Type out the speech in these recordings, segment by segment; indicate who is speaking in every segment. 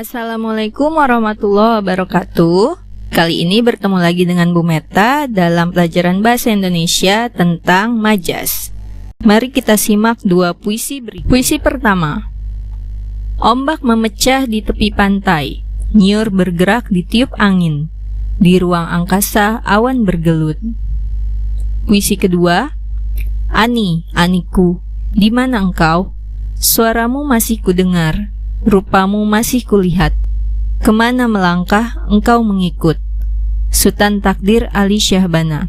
Speaker 1: Assalamualaikum warahmatullahi wabarakatuh. Kali ini bertemu lagi dengan Bu Meta dalam pelajaran Bahasa Indonesia tentang majas. Mari kita simak dua puisi berikut. Puisi pertama. Ombak memecah di tepi pantai, nyiur bergerak ditiup angin, di ruang angkasa awan bergelut. Puisi kedua. Ani, Aniku, di mana engkau? Suaramu masih kudengar, rupamu masih kulihat. Kemana melangkah engkau mengikut? Sultan Takdir Ali Syahbana.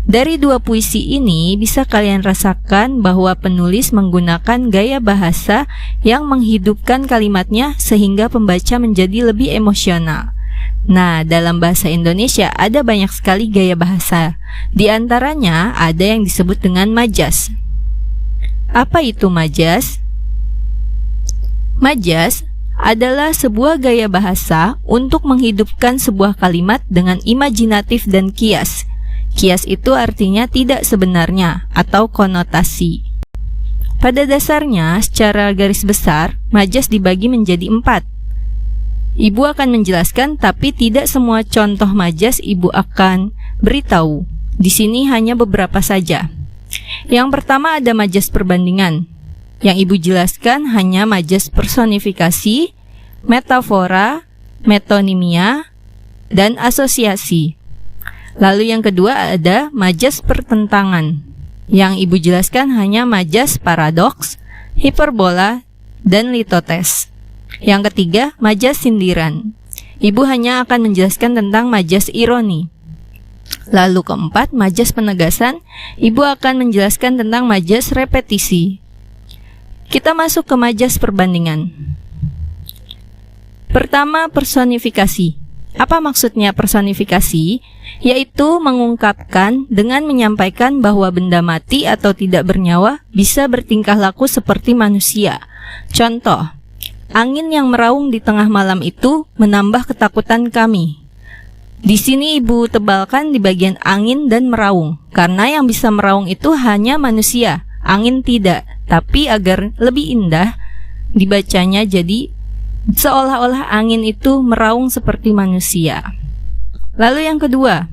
Speaker 1: Dari dua puisi ini bisa kalian rasakan bahwa penulis menggunakan gaya bahasa yang menghidupkan kalimatnya sehingga pembaca menjadi lebih emosional. Nah, dalam bahasa Indonesia ada banyak sekali gaya bahasa. Di antaranya ada yang disebut dengan majas. Apa itu majas? Majas adalah sebuah gaya bahasa untuk menghidupkan sebuah kalimat dengan imajinatif dan kias. Kias itu artinya tidak sebenarnya atau konotasi. Pada dasarnya, secara garis besar, majas dibagi menjadi 4. Ibu akan menjelaskan, tapi tidak semua contoh majas Ibu akan beritahu. Di sini hanya beberapa saja. Yang pertama ada majas perbandingan. Yang Ibu jelaskan hanya majas personifikasi, metafora, metonimia, dan asosiasi. Lalu yang kedua ada majas pertentangan. Yang Ibu jelaskan hanya majas paradoks, hiperbola, dan litotes. Yang ketiga, majas sindiran. Ibu hanya akan menjelaskan tentang majas ironi. Lalu keempat, majas penegasan. Ibu akan menjelaskan tentang majas repetisi. Kita masuk ke majas perbandingan. Pertama, personifikasi. Apa maksudnya personifikasi? Yaitu mengungkapkan dengan menyampaikan bahwa benda mati atau tidak bernyawa bisa bertingkah laku seperti manusia. Contoh, angin yang meraung di tengah malam itu menambah ketakutan kami. Di sini Ibu tebalkan di bagian angin dan meraung, karena yang bisa meraung itu hanya manusia, angin tidak. Tapi agar lebih indah dibacanya, jadi seolah-olah angin itu meraung seperti manusia. Lalu yang kedua,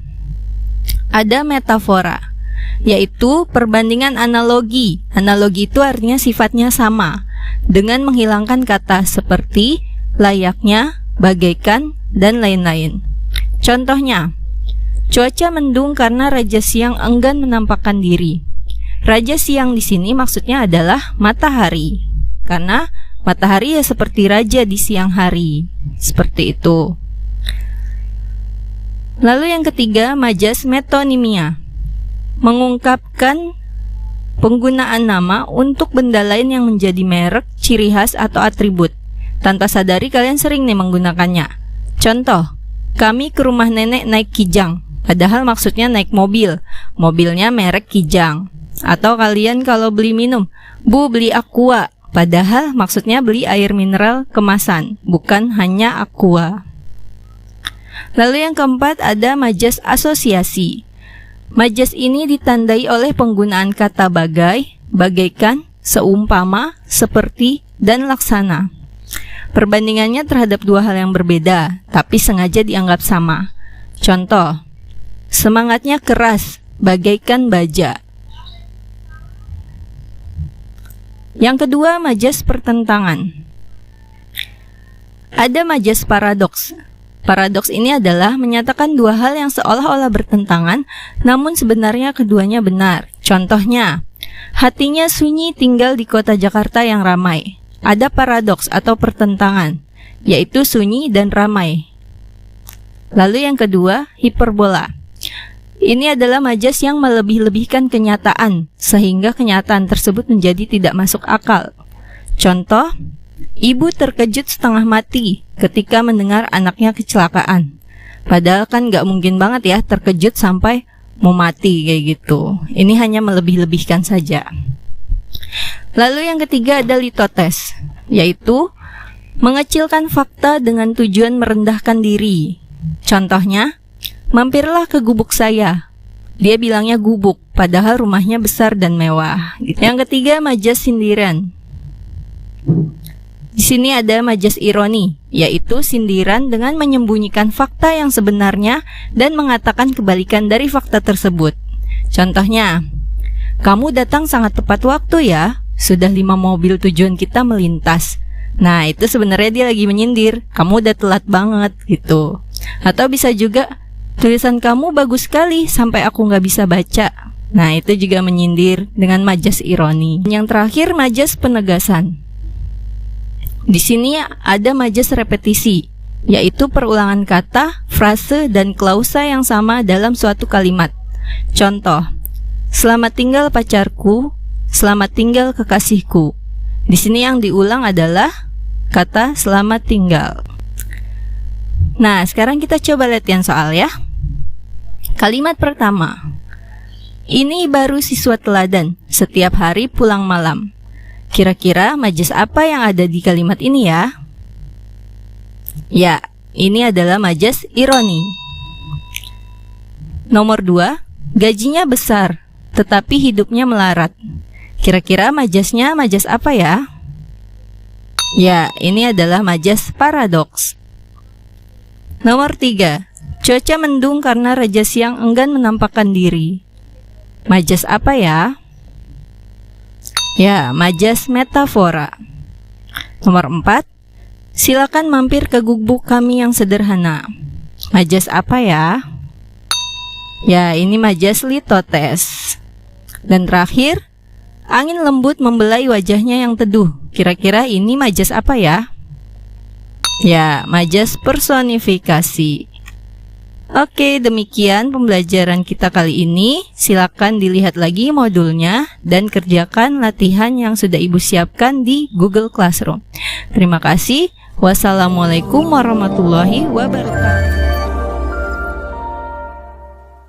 Speaker 1: ada metafora, yaitu perbandingan analogi. Analogi itu artinya sifatnya sama, dengan menghilangkan kata seperti, layaknya, bagaikan, dan lain-lain. Contohnya, cuaca mendung karena Raja Siang enggan menampakkan diri. Raja Siang di sini maksudnya adalah matahari, karena matahari ya seperti raja di siang hari, seperti itu. Lalu yang ketiga, majas metonimia, mengungkapkan penggunaan nama untuk benda lain yang menjadi merek, ciri khas, atau atribut. Tanpa sadari kalian sering nih menggunakannya. Contoh, kami ke rumah nenek naik kijang, padahal maksudnya naik mobil. Mobilnya merek Kijang. Atau kalian kalau beli minum, Bu beli Aqua, padahal maksudnya beli air mineral kemasan, bukan hanya Aqua. Lalu yang keempat ada majas asosiasi. Majas ini ditandai oleh penggunaan kata bagai, bagaikan, seumpama, seperti, dan laksana. Perbandingannya terhadap dua hal yang berbeda, tapi sengaja dianggap sama. Contoh, semangatnya keras, bagaikan baja. Yang kedua, majas pertentangan. Ada majas paradoks. Paradoks ini adalah menyatakan dua hal yang seolah-olah bertentangan, namun sebenarnya keduanya benar. Contohnya, hatinya sunyi tinggal di kota Jakarta yang ramai. Ada paradoks atau pertentangan, yaitu sunyi dan ramai. Lalu yang kedua, hiperbola. Ini adalah majas yang melebih-lebihkan kenyataan, sehingga kenyataan tersebut menjadi tidak masuk akal. Contoh, ibu terkejut setengah mati ketika mendengar anaknya kecelakaan. Padahal kan gak mungkin banget ya terkejut sampai mau mati kayak gitu. Ini hanya melebih-lebihkan saja. Lalu yang ketiga ada litotes, yaitu mengecilkan fakta dengan tujuan merendahkan diri. Contohnya, mampirlah ke gubuk saya. Dia bilangnya gubuk, padahal rumahnya besar dan mewah. Yang ketiga, majas sindiran. Di sini ada majas ironi, yaitu sindiran dengan menyembunyikan fakta yang sebenarnya dan mengatakan kebalikan dari fakta tersebut. Contohnya, kamu datang sangat tepat waktu ya, sudah 5 mobil tujuan kita melintas. Nah, itu sebenarnya dia lagi menyindir, kamu udah telat banget gitu. Atau bisa juga, tulisan kamu bagus sekali sampai aku nggak bisa baca. Nah, itu juga menyindir dengan majas ironi. Yang terakhir, majas penegasan. Di sini ada majas repetisi, yaitu perulangan kata, frase, dan klausa yang sama dalam suatu kalimat. Contoh, selamat tinggal pacarku, selamat tinggal kekasihku. Di sini yang diulang adalah kata selamat tinggal. Nah, sekarang kita coba latihan soal ya. Kalimat pertama. Ini baru siswa teladan, setiap hari pulang malam. Kira-kira majas apa yang ada di kalimat ini ya? Ya, ini adalah majas ironi. Nomor 2, gajinya besar, tetapi hidupnya melarat. Kira-kira majasnya majas apa ya? Ya, ini adalah majas paradoks. Nomor 3, cuaca mendung karena Raja Siang enggan menampakkan diri. Majas apa ya? Ya, majas metafora. Nomor 4, silakan mampir ke gubuk kami yang sederhana. Majas apa ya? Ya, ini majas litotes. Dan terakhir, angin lembut membelai wajahnya yang teduh. Kira-kira ini majas apa ya? Ya, majas personifikasi. Oke, demikian pembelajaran kita kali ini. Silakan dilihat lagi modulnya dan kerjakan latihan yang sudah Ibu siapkan di Google Classroom. Terima kasih. Wassalamualaikum warahmatullahi wabarakatuh.